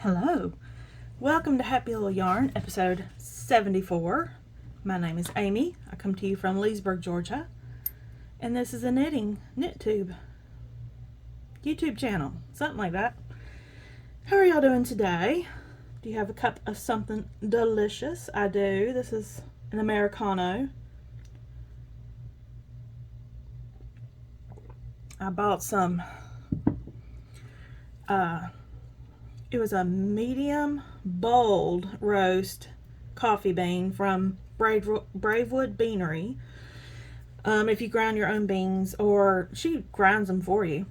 Hello, welcome to Happy Little Yarn, episode 74. My name is Amy. I come to you from Leesburg, Georgia, and this is a KnitTube YouTube channel, something like that. How are y'all doing today? Do you have a cup of something delicious? I do. This is an Americano. I bought some it was a medium bold roast coffee bean from Bravewood Beanery. If you grind your own beans, or she grinds them for you,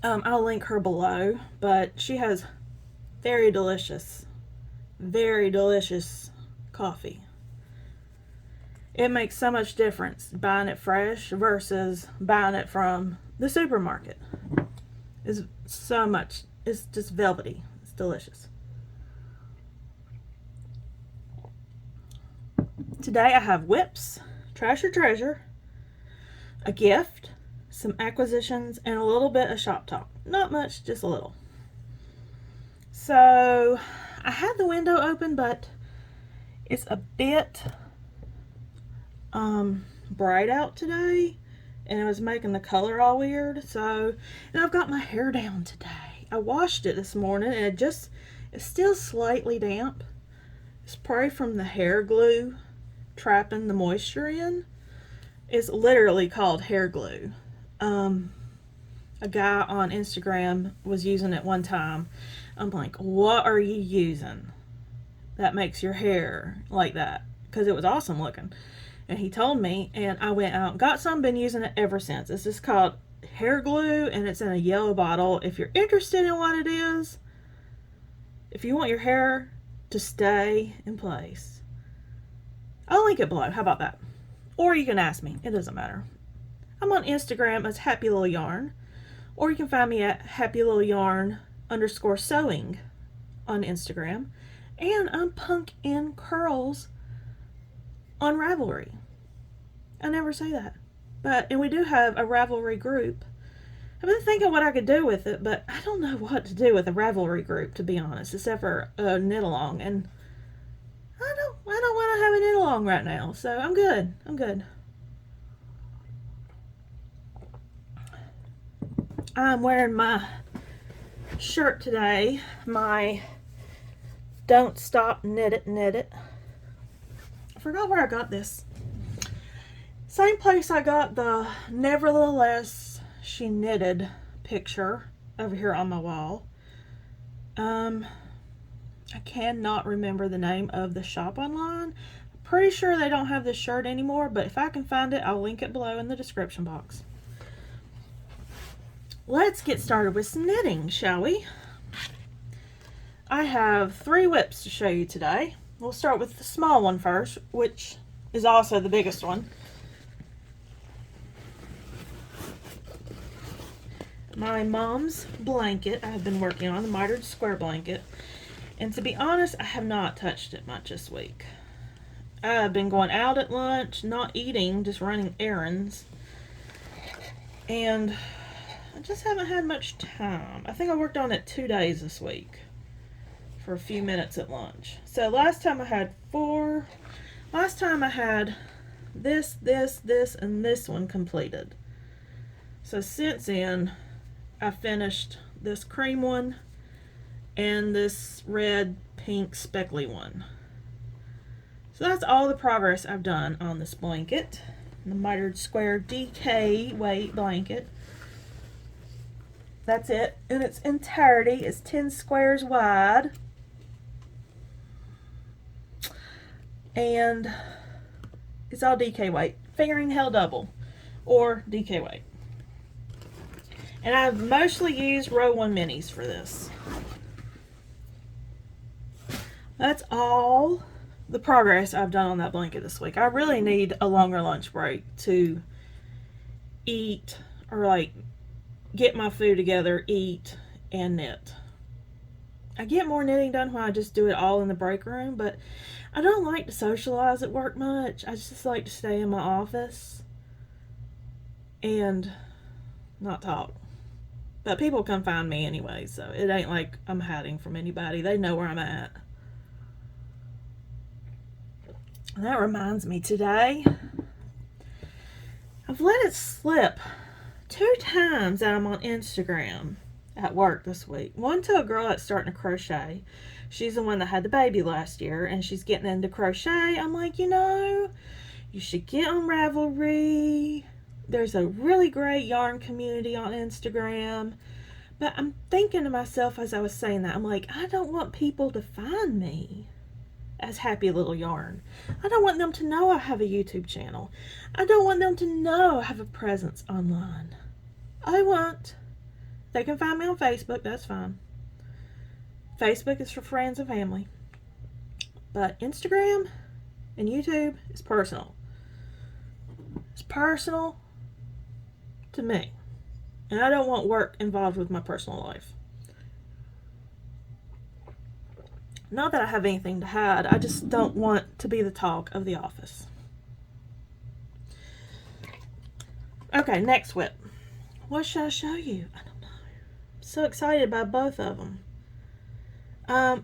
I'll link her below. But she has very delicious coffee. It makes so much difference buying it fresh versus buying it from the supermarket. It's so much. It's just velvety. It's delicious. Today I have whips, trash or treasure, a gift, some acquisitions, and a little bit of shop talk. Not much, just a little. So I had the window open, but it's a bit bright out today, and it was making the color all weird. So, and I've got my hair down today. I washed it this morning, and it's still slightly damp. It's probably from the hair glue trapping the moisture in. It's literally called hair glue. A guy on Instagram was using it one time. I'm like, what are you using that makes your hair like that? Because it was awesome looking. And he told me, and I went out and got some, been using it ever since. It's just called hair glue, and it's in a yellow bottle. If you're interested in what it is, if you want your hair to stay in place, I'll link it below. How about that? Or you can ask me. It doesn't matter. I'm on Instagram as Happy Little Yarn, or you can find me at happylittleyarn_sewing on Instagram, and I'm Punk in Curls on Ravelry. I never say that. And we do have a Ravelry group. I've been thinking what I could do with it, but I don't know what to do with a Ravelry group, to be honest, except for a knit along. And I don't want to have a knit along right now, so I'm good. I'm wearing my shirt today, my Don't Stop Knit It. I forgot where I got this. Same place I got the Nevertheless She Knitted picture over here on my wall. I cannot remember the name of the shop online. I'm pretty sure they don't have this shirt anymore, but if I can find it, I'll link it below in the description box. Let's get started with some knitting, shall we? I have 3 whips to show you today. We'll start with the small one first, which is also the biggest one. My mom's blanket I have been working on, the mitered square blanket. And to be honest, I have not touched it much this week. I've been going out at lunch, not eating, just running errands. And I just haven't had much time. I think I worked on it 2 days this week for a few minutes at lunch. So last time I had this, and this one completed. So since then, I finished this cream one and this red, pink, speckly one. So that's all the progress I've done on this blanket. The mitered square DK weight blanket. That's it in its entirety. It's 10 squares wide. And it's all DK weight. Fingering held double or DK weight. And I've mostly used row 1 minis for this. That's all the progress I've done on that blanket this week. I really need a longer lunch break to eat, or like get my food together, eat, and knit. I get more knitting done when I just do it all in the break room, but I don't like to socialize at work much. I just like to stay in my office and not talk. But people can find me anyway, so it ain't like I'm hiding from anybody. They know where I'm at. And that reminds me, today, I've let it slip 2 times that I'm on Instagram at work this week. One to a girl that's starting to crochet. She's the one that had the baby last year, and she's getting into crochet. I'm like, you should get on Ravelry. There's a really great yarn community on Instagram. But I'm thinking to myself as I was saying that, I'm like, I don't want people to find me as Happy Little Yarn. I don't want them to know I have a YouTube channel. I don't want them to know I have a presence online. They can find me on Facebook, that's fine. Facebook is for friends and family. But Instagram and YouTube is personal. It's personal to me. And I don't want work involved with my personal life. Not that I have anything to hide. I just don't want to be the talk of the office. Okay, next whip. What should I show you? I don't know. I'm so excited about both of them.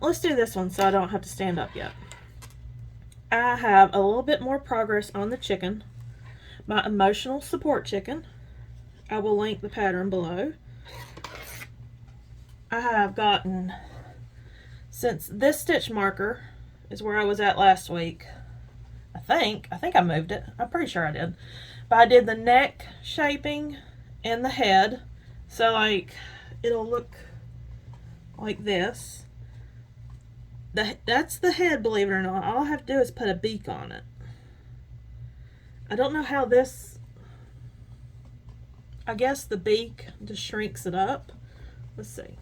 Let's do this one so I don't have to stand up yet. I have a little bit more progress on the chicken. My emotional support chicken. I will link the pattern below. I have gotten, since this stitch marker is where I was at last week, I think I moved it. I'm pretty sure I did. But I did the neck shaping and the head. So like, it'll look like this. That's the head, believe it or not. All I have to do is put a beak on it. I don't know how this, I guess the beak just shrinks it up. Let's see.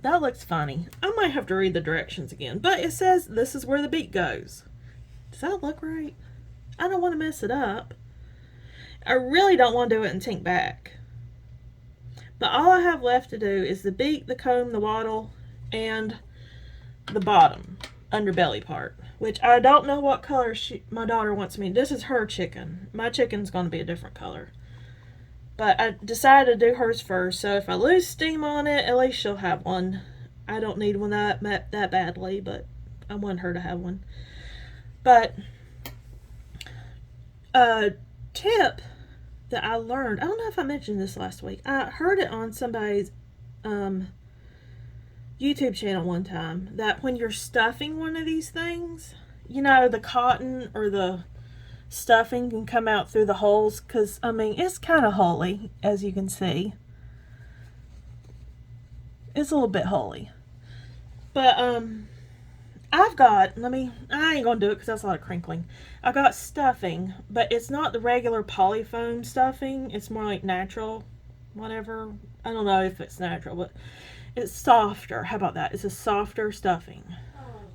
That looks funny. I might have to read the directions again. But it says this is where the beak goes. Does that look right? I don't want to mess it up. I really don't want to do it in Tink back. But all I have left to do is the beak, the comb, the wattle, and the bottom underbelly part, which I don't know what color my daughter wants me. This is her chicken. My chicken's going to be a different color. But I decided to do hers first, so if I lose steam on it, at least she'll have one. I don't need one that badly, but I want her to have one. But a tip that I learned, I don't know if I mentioned this last week. I heard it on somebody's YouTube channel one time, that when you're stuffing one of these things, the cotton or the stuffing can come out through the holes, because I mean it's kind of holy, as you can see. It's a little bit holy. But I've got, I ain't gonna do it because that's a lot of crinkling. I got stuffing, but it's not the regular polyfoam stuffing. It's more like natural, whatever. I don't know if it's natural, but it's softer. How about that? It's a softer stuffing.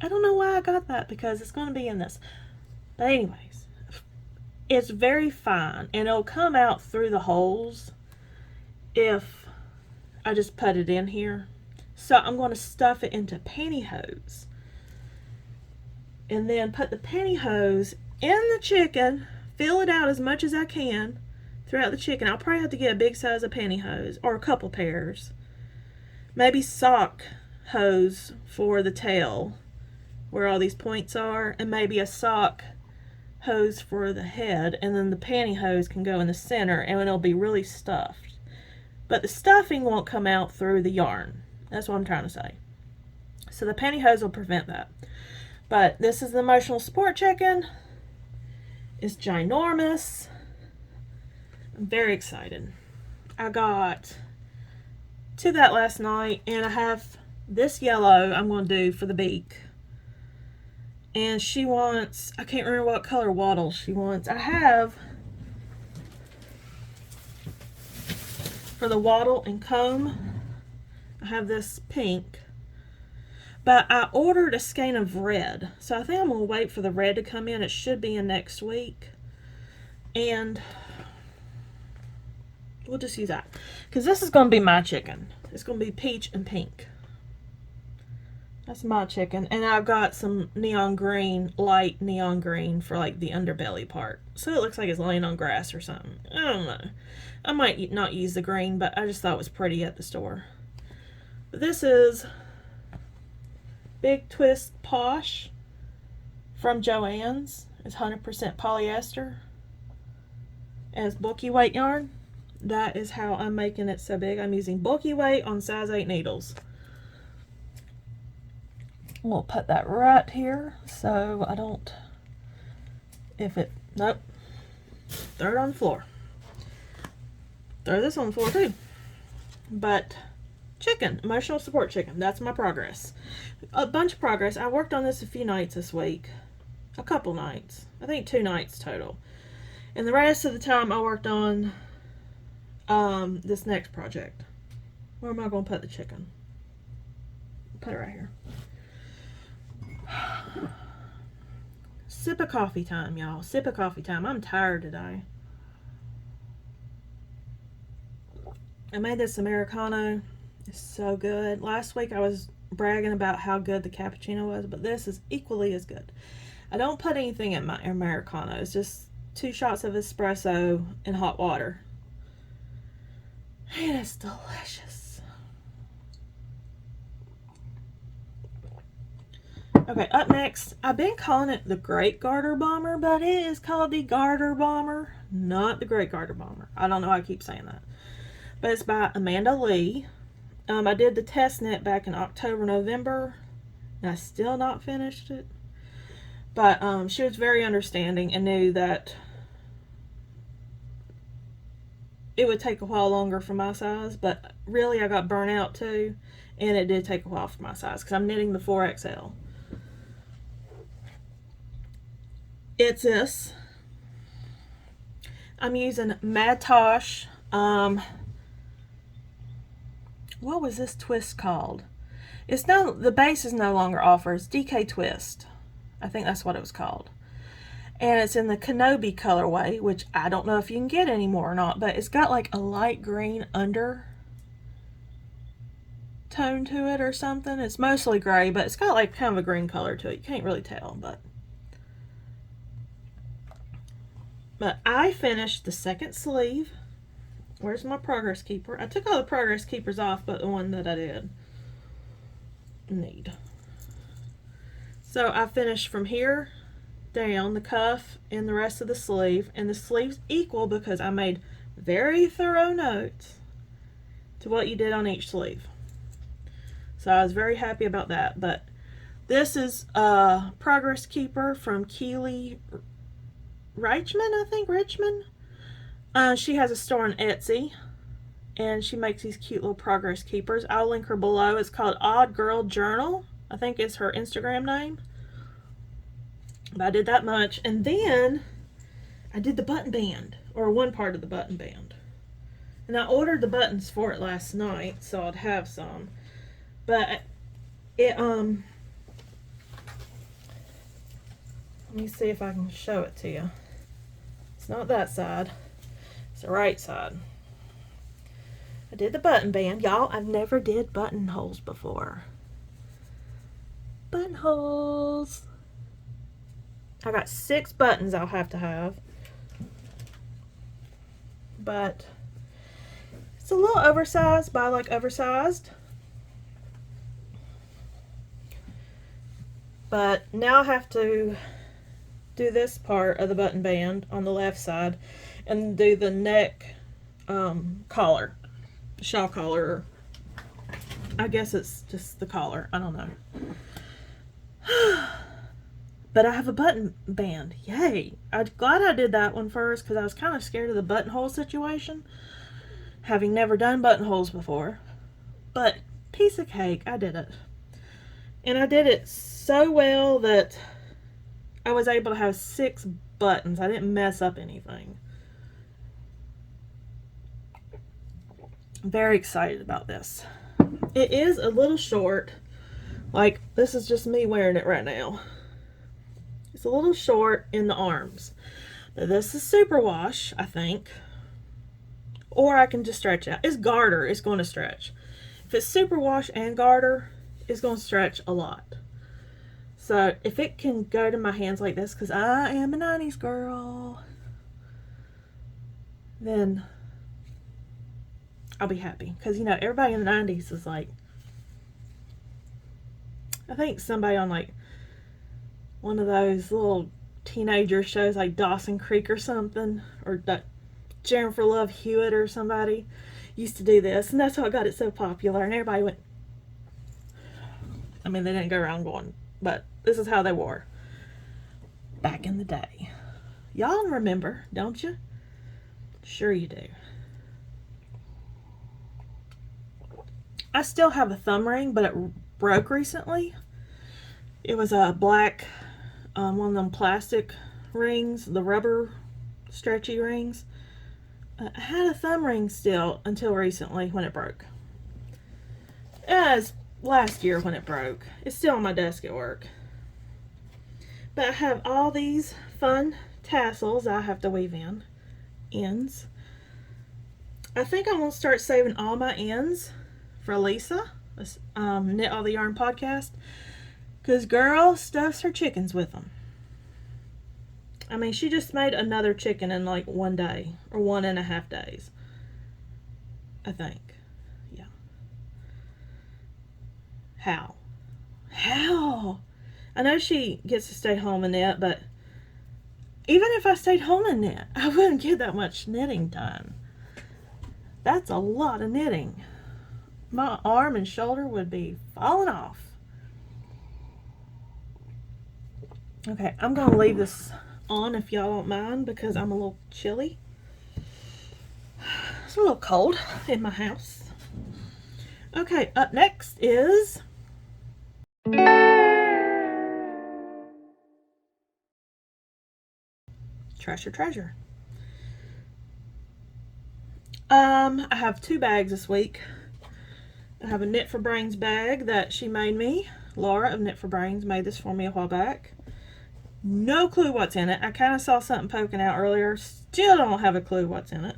I don't know why I got that, because it's going to be in this. But anyways, it's very fine, and it'll come out through the holes if I just put it in here. So I'm going to stuff it into pantyhose, and then put the pantyhose in the chicken, fill it out as much as I can throughout the chicken. I'll probably have to get a big size of pantyhose, or a couple pairs. Maybe sock hose for the tail, where all these points are, and maybe a sock hose for the head, and then the pantyhose can go in the center, and it'll be really stuffed. But the stuffing won't come out through the yarn. That's what I'm trying to say. So the pantyhose will prevent that. But this is the emotional support chicken. It's ginormous. I'm very excited. I got to that last night, and I have this yellow I'm going to do for the beak. And she wants, I can't remember what color wattle she wants. I have, for the wattle and comb, I have this pink. But I ordered a skein of red. So I think I'm going to wait for the red to come in. It should be in next week. And we'll just use that, because this is going to be my chicken. It's going to be peach and pink. That's my chicken. And I've got some neon green, light neon green for like the underbelly part. So it looks like it's laying on grass or something. I don't know. I might not use the green, but I just thought it was pretty at the store. But this is Big Twist Posh from Joann's. It's 100% polyester. And it's bulky weight yarn. That is how I'm making it so big. I'm using bulky weight on size 8 needles. We'll put that right here so I don't, nope, throw it on the floor. Throw this on the floor too. But chicken, emotional support chicken, that's my progress. A bunch of progress. I worked on this a few nights this week. A couple nights. I think 2 nights total. And the rest of the time I worked on this next project. Where am I going to put the chicken? Put it right here. Sip of coffee time, y'all. Sip of coffee time. I'm tired today. I made this Americano. It's so good. Last week I was bragging about how good the cappuccino was, but this is equally as good. I don't put anything in my Americano. It's just 2 shots of espresso in hot water. And it's delicious. Okay, up next, I've been calling it the Great Garter Bomber, but it is called the Garter Bomber, not the Great Garter Bomber. I don't know why I keep saying that. But it's by Amanda Lee. I did the test knit back in October, November, and I still not finished it. But she was very understanding and knew that it would take a while longer for my size, but really I got burnt out too, and it did take a while for my size because I'm knitting the 4XL. It's this. I'm using MadTosh. What was this twist called? The base is no longer offered. It's DK Twist. I think that's what it was called. And it's in the Kenobi colorway, which I don't know if you can get anymore or not, but it's got like a light green under tone to it or something. It's mostly gray, but it's got like kind of a green color to it. You can't really tell, but I finished the second sleeve. Where's my progress keeper? I took all the progress keepers off, but the one that I did need. So I finished from here down the cuff and the rest of the sleeve, and the sleeve's equal because I made very thorough notes to what you did on each sleeve. So I was very happy about that. But this is a progress keeper from Keely Reichman, I think, Richmond. She has a store on Etsy, and she makes these cute little progress keepers. I'll link her below. It's called Odd Girl Journal. I think it's her Instagram name. But I did that much, and then I did the button band, or one part of the button band. And I ordered the buttons for it last night, so I'd have some. But it, let me see if I can show it to you. It's not that side. It's the right side. I did the button band. Y'all, I've never did buttonholes before. Buttonholes. I got 6 buttons I'll have to have. But it's a little oversized, but I like oversized. But now I have to do this part of the button band on the left side and do the neck collar, shawl collar. I guess it's just the collar. I don't know. But I have a button band. Yay. I'm glad I did that one first because I was kind of scared of the buttonhole situation, having never done buttonholes before. But piece of cake, I did it. And I did it so well that I was able to have 6 buttons. I didn't mess up anything. I'm very excited about this. It is a little short. Like, this is just me wearing it right now. It's a little short in the arms. But this is superwash, I think. Or I can just stretch it out. It's garter. It's going to stretch. If it's superwash and garter, is going to stretch a lot. So if it can go to my hands like this, because I am a 90s girl, then I'll be happy. Because, you know, everybody in the 90s is like, I think somebody on like one of those little teenager shows like Dawson Creek or something, or Jennifer Love Hewitt or somebody used to do this, and that's how it got it so popular. And everybody went, I mean, they didn't go around going, but this is how they wore back in the day. Y'all remember, don't you? Sure you do. I still have a thumb ring, but it broke recently. It was a black, one of them plastic rings, the rubber stretchy rings. I had a thumb ring still until recently when it broke. It was last year when it broke. It's still on my desk at work. But I have all these fun tassels I have to weave in. Ends. I think I'm going to start saving all my ends for Lisa, Knit All the Yarn podcast. Because girl stuffs her chickens with them. I mean, she just made another chicken in like 1 day or 1.5 days. I think. Yeah. How? I know she gets to stay home and knit, but even if I stayed home and knit, I wouldn't get that much knitting done. That's a lot of knitting. My arm and shoulder would be falling off. Okay, I'm going to leave this on if y'all don't mind because I'm a little chilly. It's a little cold in my house. Okay, up next is Treasure. I have 2 bags this week. I have a Knit for Brains bag that she made me. Laura of Knit for Brains made this for me a while back. No clue what's in it. I kind of saw something poking out earlier. Still don't have a clue what's in it.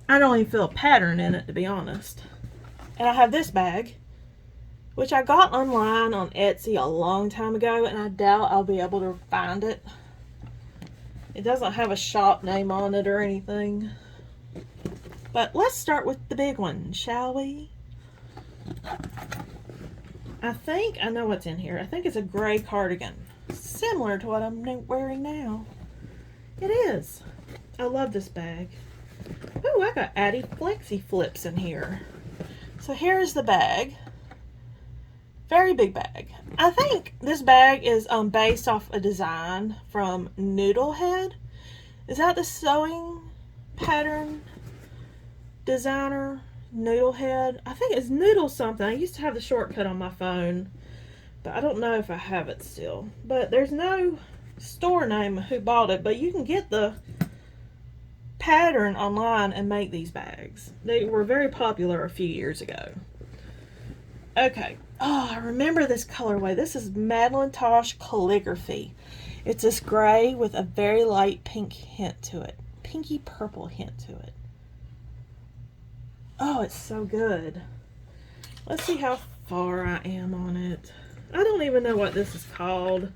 I don't even feel a pattern in it, to be honest. And I have this bag, which I got online on Etsy a long time ago, and I doubt I'll be able to find it. It doesn't have a shop name on it or anything. But let's start with the big one, shall we? I think I know what's in here. I think it's a gray cardigan. Similar to what I'm wearing now. It is. I love this bag. Ooh, I got Addie Flexi Flips in here. So here's the bag. Very big bag. I think this bag is based off a design from Noodlehead. Is that the sewing pattern designer? Noodlehead? I think it's Noodle something. I used to have the shortcut on my phone, but I don't know if I have it still. But there's no store name who bought it, but you can get the pattern online and make these bags. They were very popular a few years ago. Okay. Oh, I remember this colorway. This is MadTosh Calligraphy. It's this gray with a very light pink hint to it. Pinky purple hint to it. Oh, it's so good. Let's see how far I am on it. I don't even know what this is called.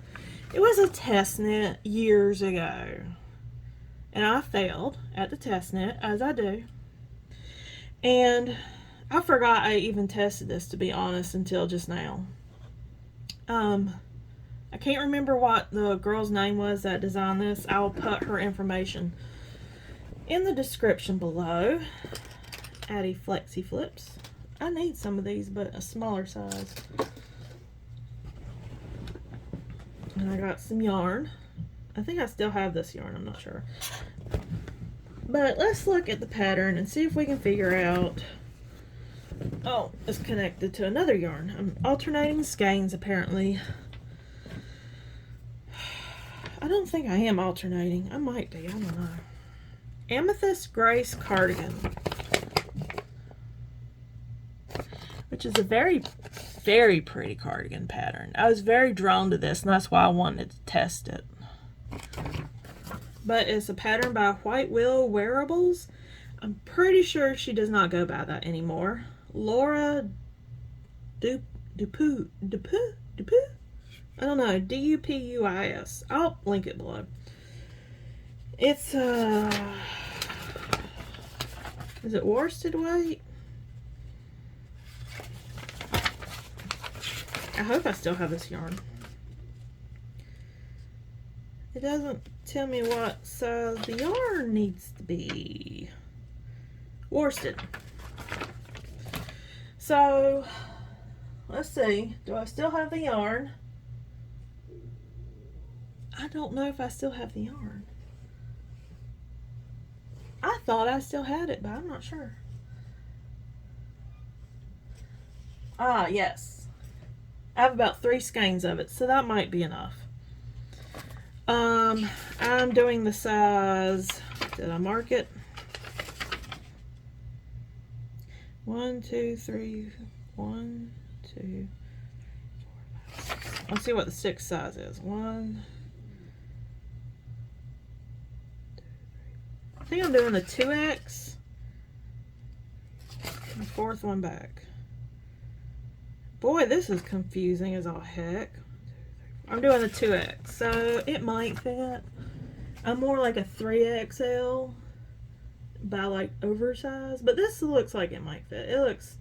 It was a test knit years ago. And I failed at the test knit, as I do. And I forgot I even tested this, to be honest, until just now. I can't remember what the girl's name was that designed this. I'll put her information in the description below. Addie Flexi Flips. I need some of these, but a smaller size. And I got some yarn. I think I still have this yarn, I'm not sure. But let's look at the pattern and see if we can figure out. Oh, it's connected to another yarn. I'm alternating skeins apparently. I don't think I am alternating. I might be, I don't know. Amethyst Grace Cardigan. Which is a very, very pretty cardigan pattern. I was very drawn to this, and that's why I wanted to test it. But it's a pattern by White Will Wearables. I'm pretty sure she does not go by that anymore. Laura Dupuis. I don't know. Dupuis. I'll link it below. It's is it worsted weight? I hope I still have this yarn. It doesn't tell me what size the yarn needs to be. Worsted. So, let's see. Do I still have the yarn? I don't know if I still have the yarn. I thought I still had it, but I'm not sure. Ah, yes. I have about 3 skeins of it, so that might be enough. I'm doing the size, did I mark it? 1, 2, 3, 1, 2, 4, 5, 6. Let's see what the 6th size is. 1, 2, 3. I think I'm doing the 2X. The 4th one back. Boy, this is confusing as all heck. I'm doing the 2X, so it might fit. I'm more like a 3XL by like oversized, but this looks like it might fit. It looks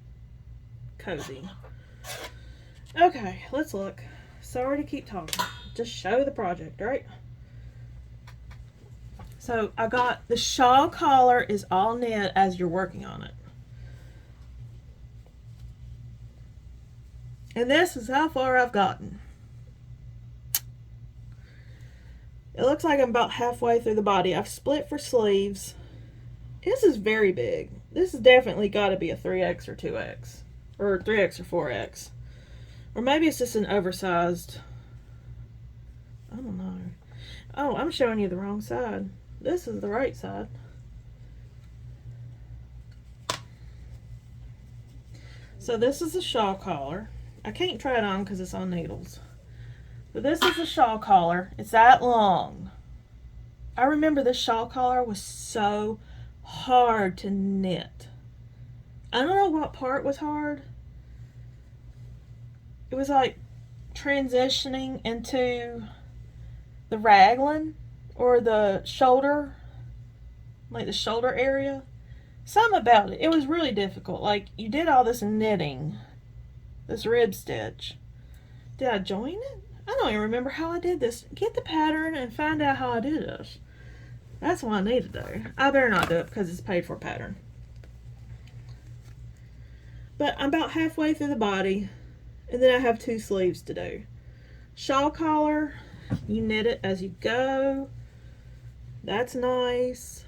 cozy. Okay, let's look. Sorry to keep talking. Just show the project, right? So I got the shawl collar is all knit as you're working on it. And this is how far I've gotten. It looks like I'm about halfway through the body. I've split for sleeves. This is very big. This has definitely got to be a 3X or 2X. Or 3X or 4X. Or maybe it's just an oversized. I don't know. Oh, I'm showing you the wrong side. This is the right side. So this is a shawl collar. I can't try it on because it's on needles. But this is a shawl collar. It's that long. I remember this shawl collar was so hard to knit. I don't know what part was hard. It was like transitioning into the raglan or the shoulder, like the shoulder area. Something about it. It was really difficult. Like you did all this knitting, this rib stitch. Did I join it? I don't even remember how I did this. Get the pattern and find out how I did this. That's what I need to do. I better not do it because it's paid for pattern. But I'm about halfway through the body. And then I have 2 sleeves to do. Shawl collar. You knit it as you go. That's nice.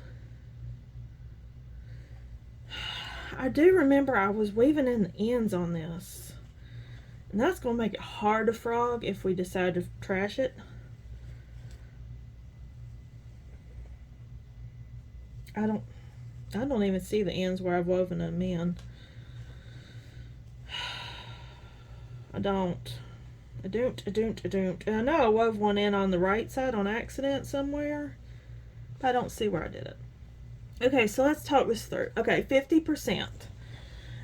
I do remember I was weaving in the ends on this. And that's going to make it hard to frog if we decide to trash it. I don't even see the ends where I've woven them in. I don't. And I know I wove one in on the right side on accident somewhere, but I don't see where I did it. Okay, so let's talk this through. Okay, 50%.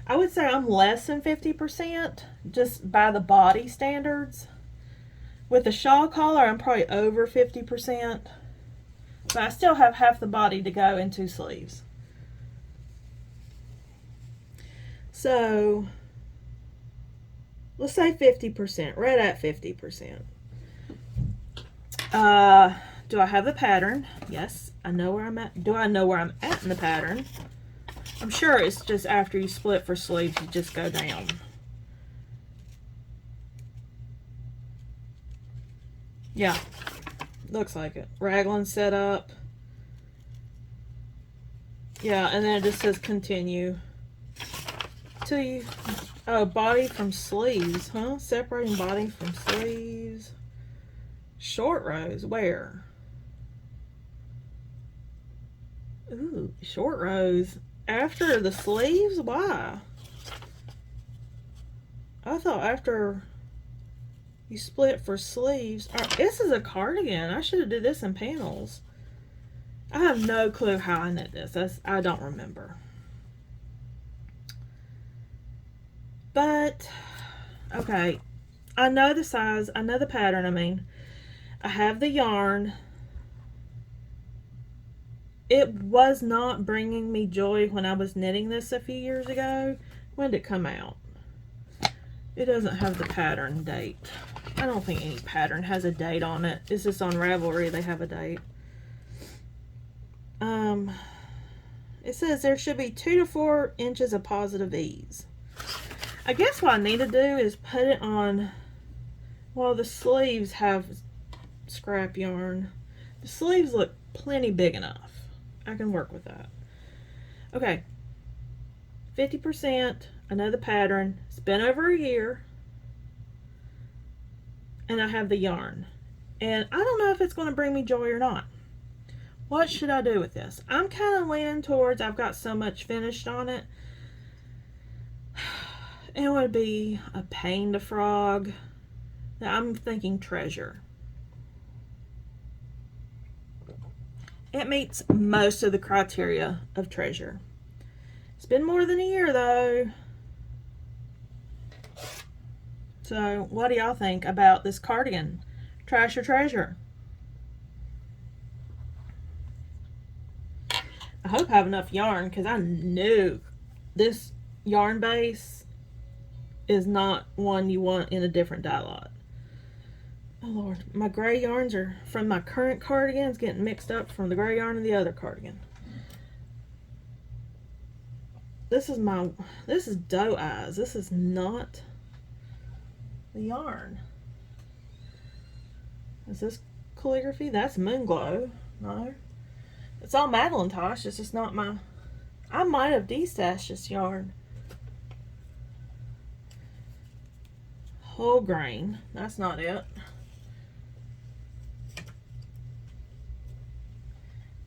I would say I'm less than 50% just by the body standards. With the shawl collar, I'm probably over 50%, but I still have half the body to go in 2 sleeves. So let's say 50%, right at 50%. Do I have the pattern? Yes, I know where I'm at. Do I know where I'm at in the pattern? I'm sure it's just after you split for sleeves, you just go down. Yeah, looks like it. Raglan set up. Yeah, and then it just says continue. Till you, oh, body from sleeves, huh? Separating body from sleeves. Short rows, where? Ooh, short rows after the sleeves? Why? I thought after you split for sleeves. This is a cardigan. I should have did this in panels. I have no clue how I knit this. I don't remember. But Okay, I know the size, I know the pattern, I mean. I have the yarn. It was not bringing me joy when I was knitting this a few years ago. When did it come out? It doesn't have the pattern date. I don't think any pattern has a date on it. It's just on Ravelry they have a date. It says there should be 2 to 4 inches of positive ease. I guess what I need to do is put it on, well, the sleeves have scrap yarn. The sleeves look plenty big enough. I can work with that. Okay, 50%, I know the pattern. It's been over a year. And I have the yarn. And I don't know if it's going to bring me joy or not. What should I do with this? I'm kind of leaning towards, I've got so much finished on it. It would be a pain to frog. Now I'm thinking treasure. It meets most of the criteria of treasure. It's been more than a year though. So what do y'all think about this cardigan? Trash or treasure? I hope I have enough yarn, because I knew this yarn base is not one you want in a different dye lot. Oh Lord, my gray yarns are from my current cardigans getting mixed up from the gray yarn and the other cardigan. This is doe eyes. This is not the yarn. Is this calligraphy? That's moon glow. No. It's all MadTosh. It's just not my... I might have destashed this yarn. Whole grain. That's not it.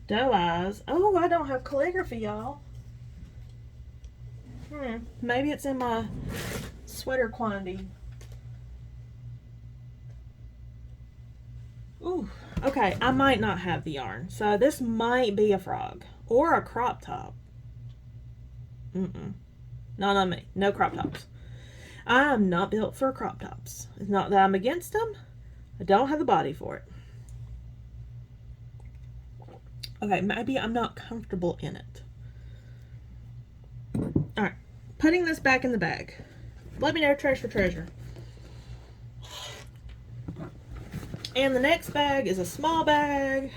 Doe eyes. Oh, I don't have calligraphy, y'all. Maybe it's in my sweater quantity. Ooh. Okay, I might not have the yarn. So this might be a frog. Or a crop top. Not on me. No crop tops. I am not built for crop tops. It's not that I'm against them. I don't have the body for it. Okay, maybe I'm not comfortable in it. Alright, putting this back in the bag. Let me know, trash or treasure. And the next bag is a small bag.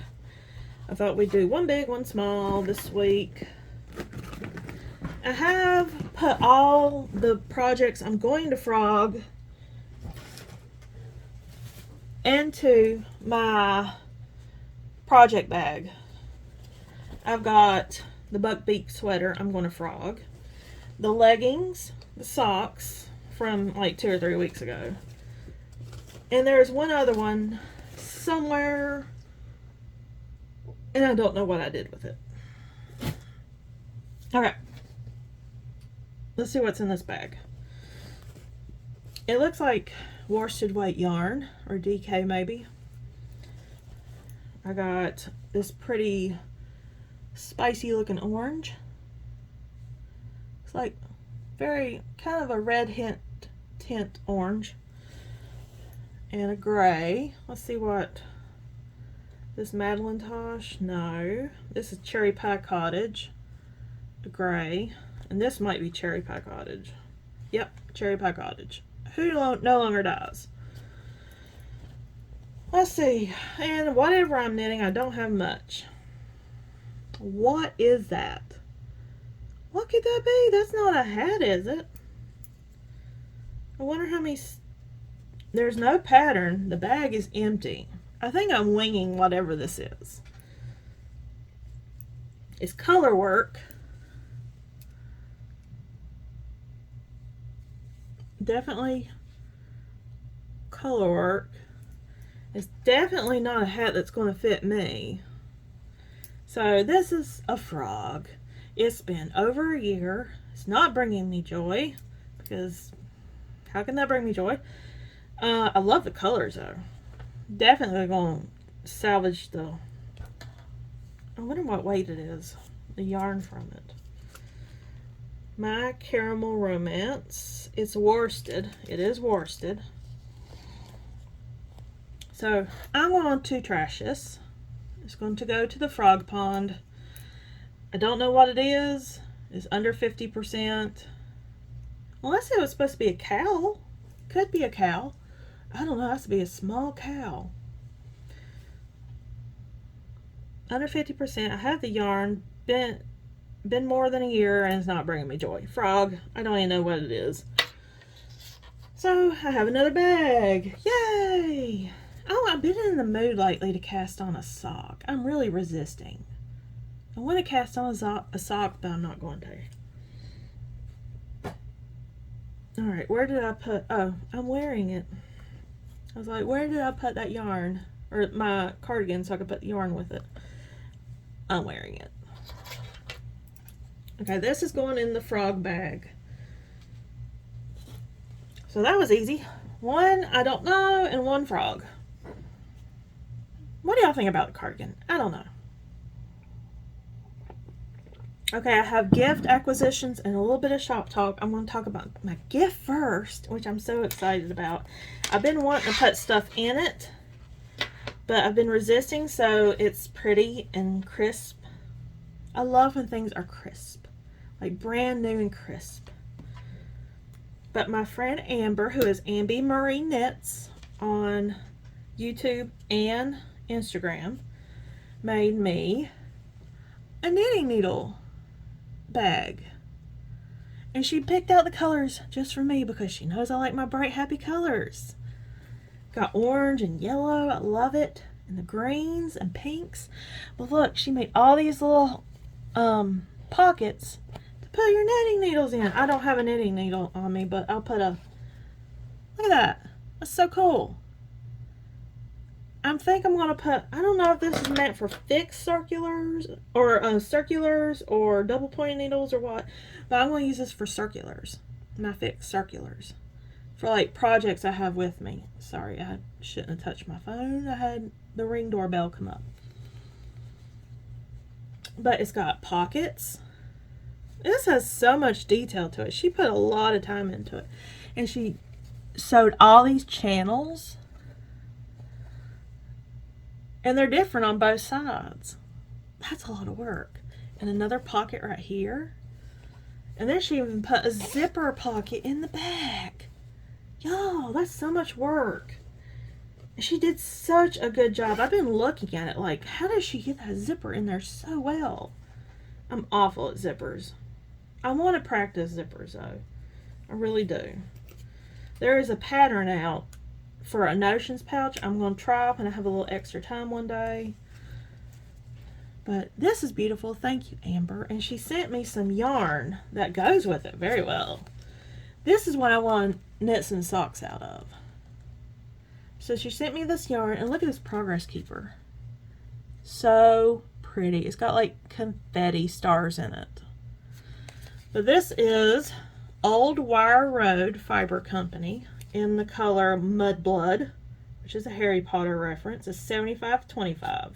I thought we'd do one big, one small this week. I have put all the projects I'm going to frog into my project bag. I've got the buckbeak sweater I'm going to frog, the leggings, the socks from like 2 or 3 weeks ago, and there's one other one somewhere, and I don't know what I did with it. Okay, let's see what's in this bag. It looks like worsted weight yarn, or DK maybe. I got this pretty spicy looking orange. It's like very kind of a red tint orange. And a gray. Let's see what this MadTosh. No, this is Cherry Pie Cottage. A gray, and this might be Cherry Pie Cottage. Yep, Cherry Pie Cottage. Who no longer dies. Let's see. And whatever I'm knitting, I don't have much. What is that? What could that be? That's not a hat, is it? I wonder how many... There's no pattern. The bag is empty. I think I'm winging whatever this is. It's color work. Definitely color work. It's definitely not a hat that's going to fit me. So this is a frog. It's been over a year. It's not bringing me joy, because how can that bring me joy? I love the colors though. Definitely going to salvage the... I wonder what weight it is. The yarn from it. My Caramel Romance. It's worsted. It is worsted. So I'm going to trash this. It's going to go to the frog pond. I don't know what it is. It's under 50%. Unless it was supposed to be a cow. Could be a cow. I don't know. It has to be a small cow. Under 50%. I have the yarn. Been more than a year and it's not bringing me joy. Frog. I don't even know what it is. So I have another bag. Yay! Oh, I've been in the mood lately to cast on a sock. I'm really resisting. I want to cast on a sock, but I'm not going to. Alright, where did I put... Oh, I'm wearing it. I was like, where did I put that yarn? Or my cardigan so I could put the yarn with it. I'm wearing it. Okay, this is going in the frog bag. So that was easy. One I don't know and one frog. What do y'all think about the cardigan? I don't know. Okay, I have gift acquisitions and a little bit of shop talk. I'm going to talk about my gift first, which I'm so excited about. I've been wanting to put stuff in it, but I've been resisting, so it's pretty and crisp. I love when things are crisp, like brand new and crisp. But my friend Amber, who is Amby Marie Knits on YouTube and Instagram, made me a knitting needle bag, and she picked out the colors just for me because she knows I like my bright happy colors. Got orange and yellow, I love it, and the greens and pinks. But look, she made all these little pockets to put your knitting needles in. I don't have a knitting needle on me, but I'll put a, look at that, that's so cool. I think I'm going to put, I don't know if this is meant for fixed circulars or double pointed needles or what, but I'm going to use this for circulars, my fixed circulars, for like projects I have with me. Sorry, I shouldn't have touched my phone. I had the Ring doorbell come up. But it's got pockets. This has so much detail to it. She put a lot of time into it. And she sewed all these channels. And they're different on both sides. That's a lot of work. And another pocket right here. And then she even put a zipper pocket in the back. Y'all, that's so much work. And she did such a good job. I've been looking at it like, how does she get that zipper in there so well? I'm awful at zippers. I want to practice zippers though. I really do. There is a pattern out for a notions pouch. I'm going to try when I have a little extra time one day. But this is beautiful. Thank you, Amber. And she sent me some yarn that goes with it very well. This is what I want to knit some socks out of. So she sent me this yarn, and look at this progress keeper. So pretty. It's got like confetti stars in it. But this is Old Wire Road Fiber Company in the color Mudblood, which is a Harry Potter reference. It's 75/25.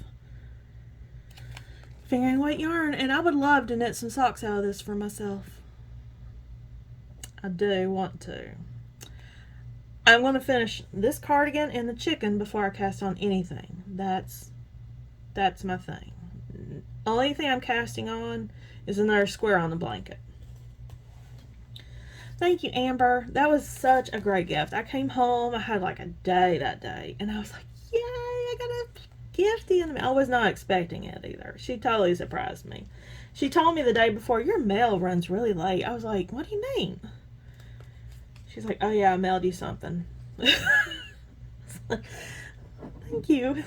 Fingering weight yarn, and I would love to knit some socks out of this for myself. I do want to. I'm going to finish this cardigan and the chicken before I cast on anything. That's my thing. Only thing I'm casting on is another square on the blanket. Thank you, Amber. That was such a great gift. I came home, I had like a day that day, and I was like, yay, I got a gift in the mail. I was not expecting it either. She totally surprised me. She told me the day before, your mail runs really late. I was like, what do you mean? She's like, oh yeah, I mailed you something. Thank you.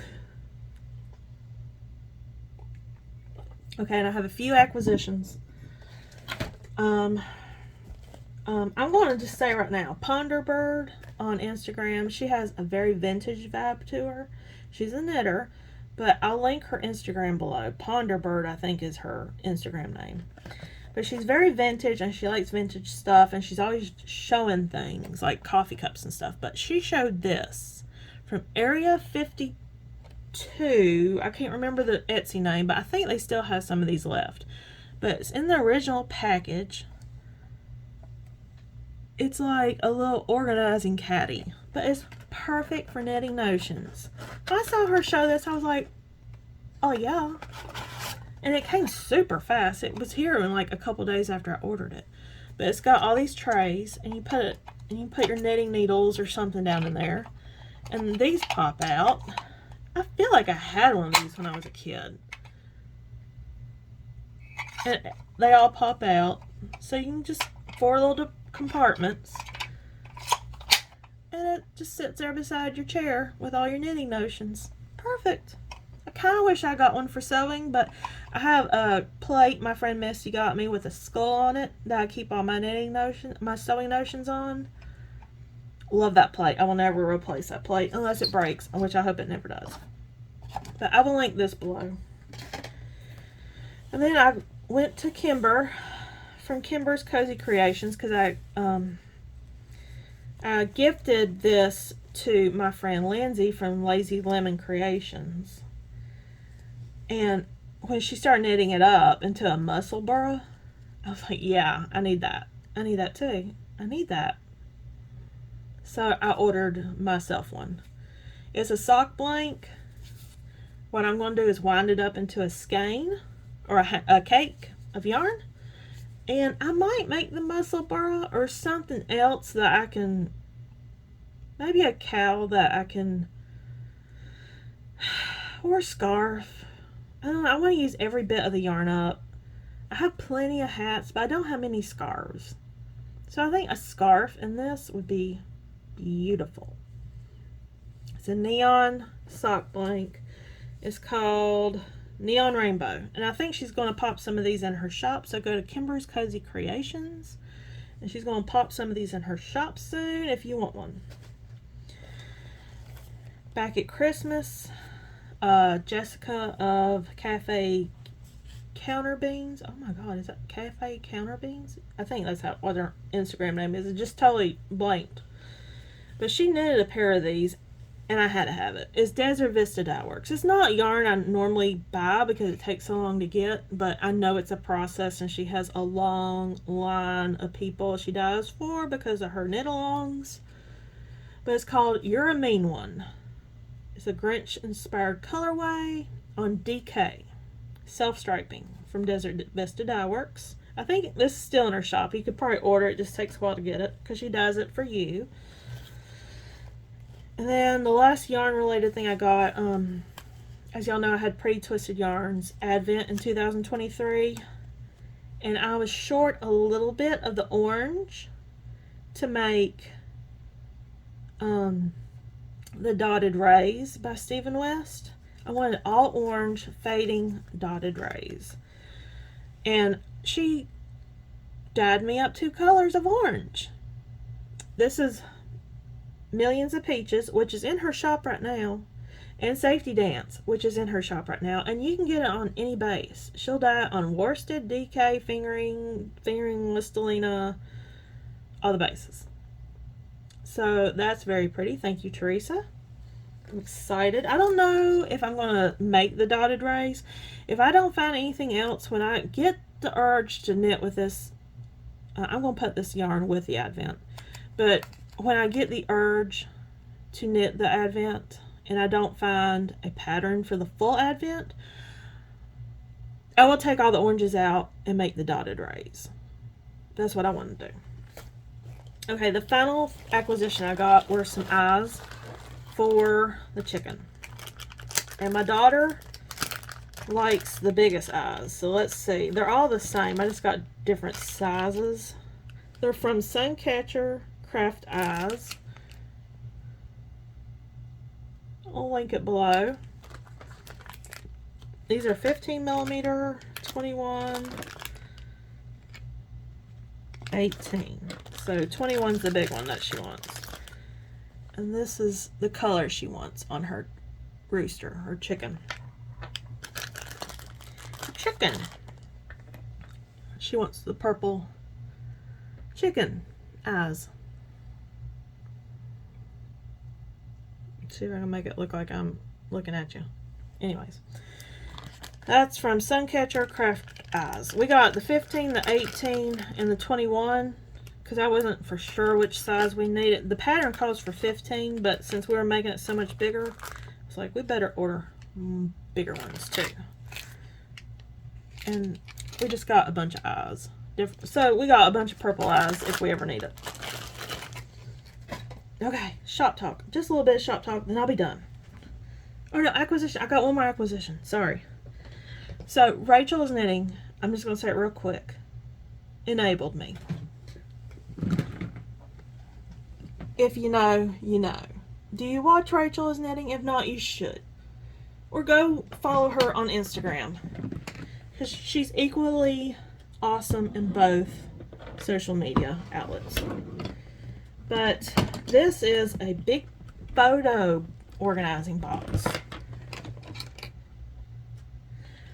Okay, and I have a few acquisitions. I'm going to just say right now, Ponderbird on Instagram, she has a very vintage vibe to her. She's a knitter, but I'll link her Instagram below. Ponderbird, I think, is her Instagram name. But she's very vintage, and she likes vintage stuff, and she's always showing things like coffee cups and stuff. But she showed this from Area 52. I can't remember the Etsy name, but I think they still have some of these left. But it's in the original package. it's like a little organizing caddy, but it's perfect for knitting notions. When I saw her show this, I was like, oh yeah. And it came super fast. It was here in like a couple days after I ordered it. But it's got all these trays, and you put your knitting needles or something down in there, and these pop out. I feel like I had one of these when I was a kid. And they all pop out, so you can just 4 little compartments, and it just sits there beside your chair with all your knitting notions. Perfect. I kind of wish I got one for sewing, but I have a plate my friend Misty got me with a skull on it that I keep all my my sewing notions on. Love that plate. I will never replace that plate unless it breaks, which I hope it never does. But I will link this below. And then I went to Kimber from Kimbers Cozy Creations because I gifted this to my friend Lindsay from Lazy Lemon Creations. And when she started knitting it up into a muscle burra, I was like, yeah, I need that. I need that too. I need that. So I ordered myself one. It's a sock blank. What I'm going to do is wind it up into a skein or a cake of yarn. And I might make the muscle burra or something else that I can, maybe a cowl that I can, or a scarf. I don't know, I want to use every bit of the yarn up. I have plenty of hats, but I don't have many scarves. So I think a scarf in this would be beautiful. It's a neon sock blank. It's called Neon Rainbow. And I think she's going to pop some of these in her shop. So go to Kimber's Cozy Creations. And she's going to pop some of these in her shop soon if you want one. Back at Christmas, Jessica of Cafe Counter Beans. Oh my god, is that Cafe Counter Beans? I think that's what her Instagram name is. It just totally blanked. But she knitted a pair of these, and I had to have it. It's Desert Vista Dieworks. It's not yarn I normally buy because it takes so long to get, but I know it's a process, and she has a long line of people she dyes for because of her knit-alongs. But it's called You're a Mean One. It's a Grinch-inspired colorway on DK. Self-striping from Desert Vista Dieworks. I think this is still in her shop. You could probably order it. It just takes a while to get it because she does it for you. And then the last yarn related thing I got, as y'all know, I had Pretty Twisted Yarns Advent in 2023. And I was short a little bit of the orange to make the Dotted Rays by Stephen West. I wanted all orange fading dotted rays. And she dyed me up 2 colors of orange. This is Millions of Peaches, which is in her shop right now, and Safety Dance, which is in her shop right now, and you can get it on any base. She'll dye it on worsted, DK, fingering, Listelina, all the bases. So that's very pretty. Thank you, Teresa. I'm excited. I don't know if I'm going to make the dotted rays. If I don't find anything else, when I get the urge to knit with this, I'm going to put this yarn with the Advent. But when I get the urge to knit the Advent and I don't find a pattern for the full Advent, I will take all the oranges out and make the dotted rays. That's what I want to do. Okay, the final acquisition I got were some eyes for the chicken. And my daughter likes the biggest eyes. So let's see. They're all the same. I just got different sizes. They're from Suncatcher Craft Eyes. I'll link it below. These are 15 millimeter, 21, 18. So 21's the big one that she wants. And this is the color she wants on her rooster, her chicken. Chicken. She wants the purple chicken eyes. Let's see if I can make it look like I'm looking at you. Anyways, that's from Suncatcher Craft Eyes. We got the 15, the 18, and the 21 because I wasn't for sure which size we needed. The pattern calls for 15, but since we were making it so much bigger, it's like we better order bigger ones too. And we just got a bunch of eyes. So we got a bunch of purple eyes if we ever need it. Okay, shop talk. Just a little bit of shop talk, then I'll be done. Oh no, acquisition. I got one more acquisition. Sorry. So Rachel is knitting. I'm just going to say it real quick. Enabled me. If you know, you know. Do you watch Rachel is knitting? If not, you should. Or go follow her on Instagram. Because she's equally awesome in both social media outlets. But this is a big photo organizing box.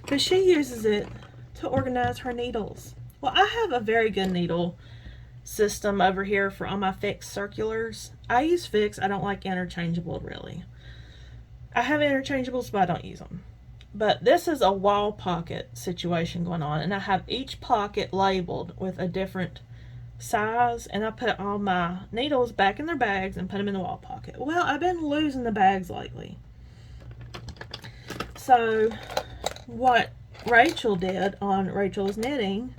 Because she uses it to organize her needles. Well, I have a very good needle system over here for all my fixed circulars. I use fixed. I don't like interchangeable really. I have interchangeables, but I don't use them. But this is a wall pocket situation going on, and I have each pocket labeled with a different size, and I put all my needles back in their bags and put them in the wall pocket. Well, I've been losing the bags lately. So what Rachel did on Rachel's Knitting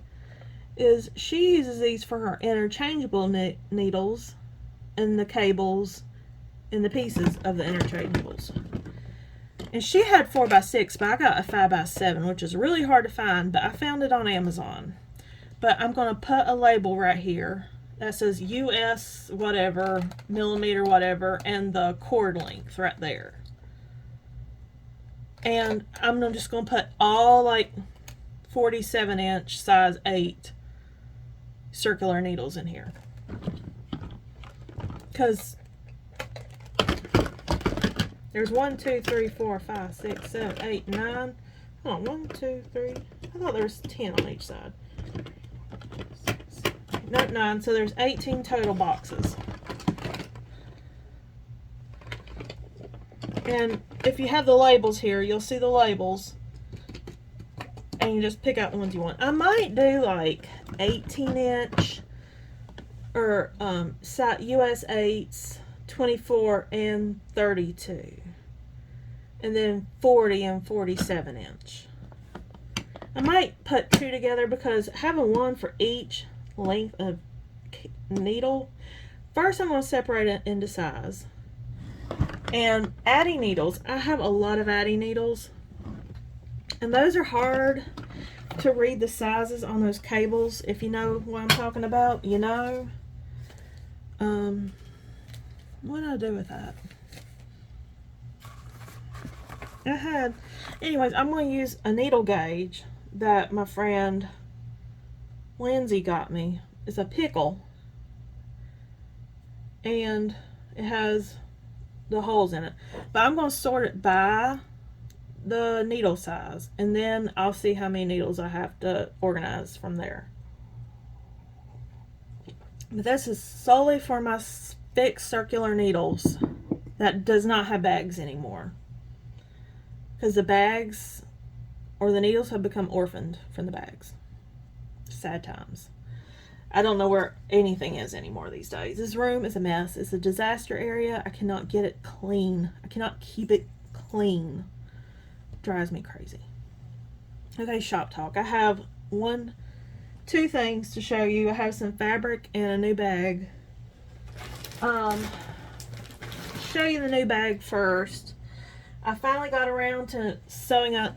is she uses these for her interchangeable needles and the cables and the pieces of the interchangeables. And she had 4x6, but I got a 5x7, which is really hard to find, but I found it on Amazon. But I'm going to put a label right here that says US whatever, millimeter whatever, and the cord length right there. And I'm just going to put all like 47 inch size 8 circular needles in here. Because there's 1, 2, 3, 4, 5, 6, 7, 8, 9. Hold on, 1, 2, 3. I thought there was 10 on each side. Not 9, so there's 18 total boxes. And if you have the labels here, you'll see the labels. And you just pick out the ones you want. I might do like 18 inch or US 8s, 24 and 32. And then 40 and 47 inch. I might put two together because having one for each length of needle. First I'm going to separate it into size. And adding needles. I have a lot of adding needles. And those are hard to read the sizes on those cables. If you know what I'm talking about, you know. What did I do with that? Anyways, I'm going to use a needle gauge that my friend Lindsay got me. It's a pickle. And it has the holes in it. But I'm going to sort it by the needle size. And then I'll see how many needles I have to organize from there. But this is solely for my fixed circular needles that does not have bags anymore. Because the bags or the needles have become orphaned from the bags. Sad times. I don't know where anything is anymore these days. This room is a mess. It's a disaster area. I cannot get it clean. I cannot keep it clean. It drives me crazy. Okay, shop talk. I have two things to show you. I have some fabric and a new bag. Show you the new bag first. I finally got around to sewing up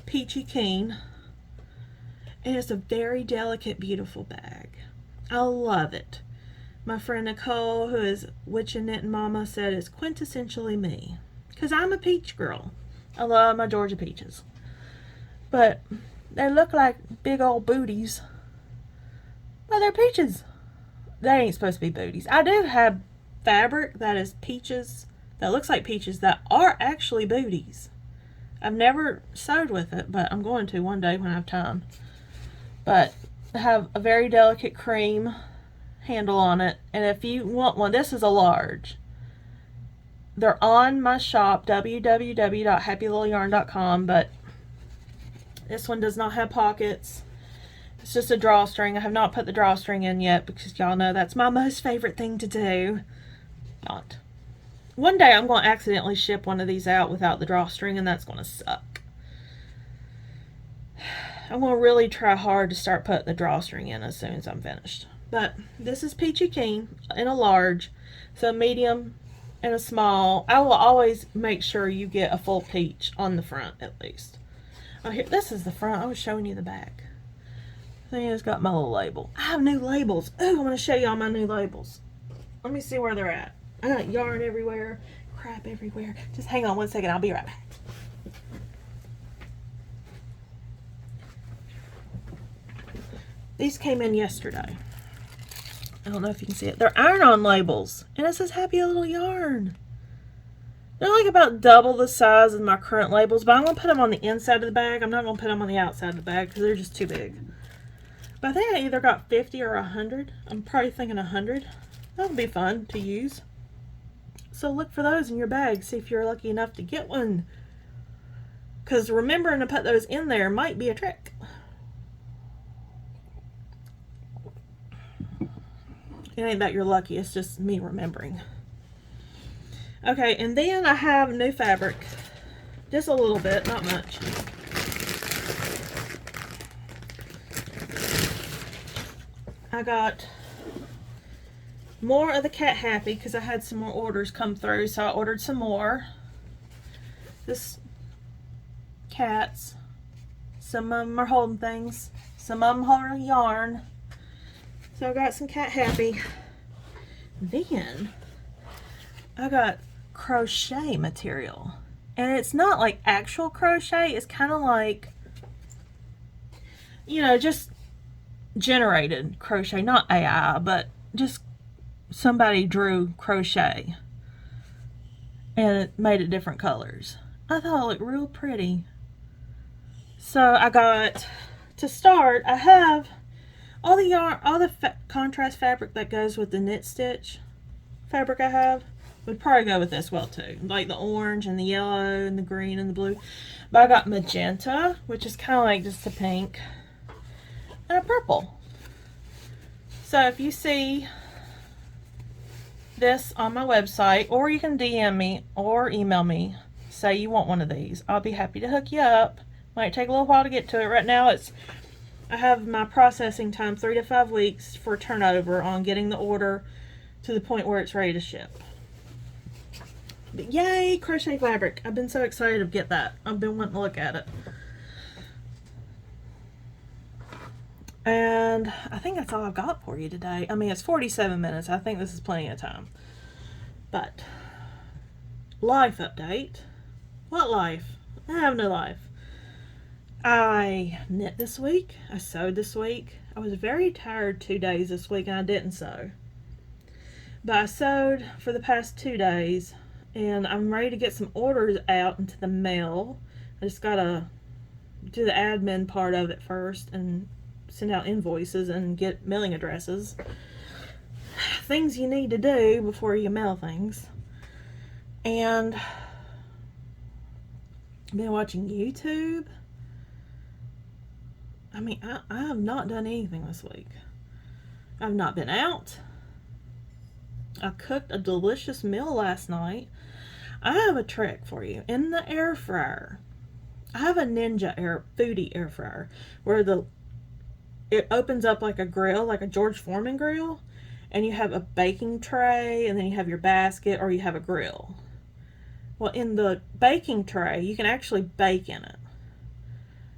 Peachy Keen. And it's a very delicate, beautiful bag. I love it. My friend Nicole, who is Witch and Knitting Mama, said it's quintessentially me. Because I'm a peach girl. I love my Georgia peaches. But they look like big old booties. But they're peaches. They ain't supposed to be booties. I do have fabric that is peaches, that looks like peaches, that are actually booties. I've never sewed with it, but I'm going to one day when I have time. But I have a very delicate cream handle on it. And if you want one, this is a large. They're on my shop, www.happylittleyarn.com, but this one does not have pockets. It's just a drawstring. I have not put the drawstring in yet because y'all know that's my most favorite thing to do. Not. One day I'm going to accidentally ship one of these out without the drawstring, and that's going to suck. I'm going to really try hard to start putting the drawstring in as soon as I'm finished. But this is Peachy Keen in a large, so medium and a small. I will always make sure you get a full peach on the front at least. Oh, here, this is the front. I was showing you the back. I think it's got my little label. I have new labels. Oh, I want to show you all my new labels. Let me see where they're at. I got yarn everywhere, crap everywhere. Just hang on one second. I'll be right back. These came in yesterday. I don't know if you can see it. They're Ironon Labels, and it says Happy Little Yarn. They're like about double the size of my current labels, but I'm going to put them on the inside of the bag. I'm not going to put them on the outside of the bag because they're just too big. But I think I either got 50 or 100. I'm probably thinking 100. That would be fun to use. So look for those in your bag. See if you're lucky enough to get one. Because remembering to put those in there might be a trick. It ain't that you're lucky. It's just me remembering. Okay, and then I have new fabric. Just a little bit, not much. I got more of the Cat Happy because I had some more orders come through, so I ordered some more. This cats. Some of them are holding things. Some of them hold yarn. So I got some Cat Happy. Then I got crochet material. And it's not like actual crochet. It's kind of like, you know, just generated crochet. Not AI, but just somebody drew crochet and it made it different colors. I thought it looked real pretty. So I got, to start, I have all the yarn, all the contrast fabric that goes with the knit stitch fabric I have would probably go with this well too. Like the orange and the yellow and the green and the blue. But I got magenta, which is kind of like just a pink, and a purple. So if you see this on my website, or you can DM me or email me, say you want one of these, I'll be happy to hook you up. Might take a little while to get to it. Right now I have my processing time 3 to 5 weeks for turnover on getting the order to the point where it's ready to ship. But yay, crochet fabric. I've been so excited to get that. I've been wanting to look at it. And I think that's all I've got for you today. I mean, it's 47 minutes. I think this is plenty of time. But, life update. What life? I have no life. I knit this week. I sewed this week. I was very tired 2 days this week and I didn't sew. But I sewed for the past 2 days and I'm ready to get some orders out into the mail. I just gotta do the admin part of it first and send out invoices and get mailing addresses. Things you need to do before you mail things. And I've been watching YouTube. I mean, I have not done anything this week. I've not been out. I cooked a delicious meal last night. I have a trick for you. In the air fryer, I have a Ninja foodie air fryer where it opens up like a grill, like a George Foreman grill, and you have a baking tray, and then you have your basket, or you have a grill. Well, in the baking tray, you can actually bake in it.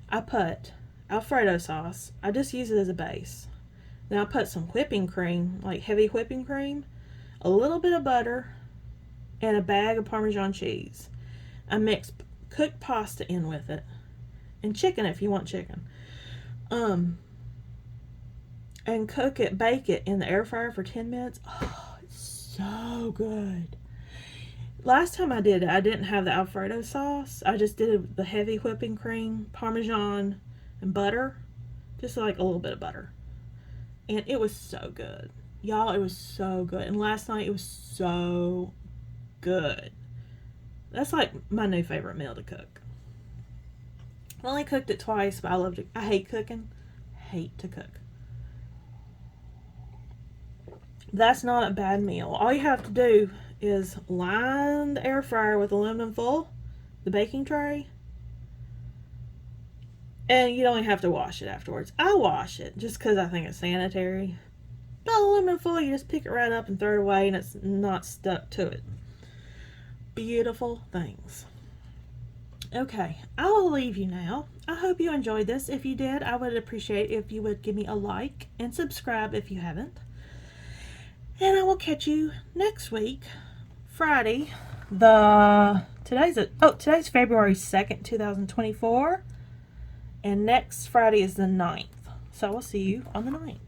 I put Alfredo sauce. I just use it as a base. Then I put some whipping cream, like heavy whipping cream, a little bit of butter, and a bag of Parmesan cheese. I mix cooked pasta in with it, and chicken if you want chicken. And cook it, bake it in the air fryer for 10 minutes. Oh, it's so good. Last time I did it, I didn't have the Alfredo sauce. I just did it with the heavy whipping cream, Parmesan, and butter. Just like a little bit of butter. And it was so good. Y'all, it was so good. And last night, it was so good. That's like my new favorite meal to cook. I only cooked it twice, but I loved it. I hate cooking. hate to cook. That's not a bad meal. All you have to do is line the air fryer with aluminum foil, the baking tray, and you don't even have to wash it afterwards. I wash it just because I think it's sanitary. But aluminum foil, you just pick it right up and throw it away, and it's not stuck to it. Beautiful things. Okay, I will leave you now. I hope you enjoyed this. If you did, I would appreciate if you would give me a like and subscribe if you haven't. And I will catch you next week, Friday. Today's February 2nd, 2024. And next Friday is the 9th. So I'll see you on the 9th.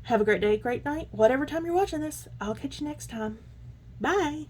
Have a great day, great night, whatever time you're watching this. I'll catch you next time. Bye.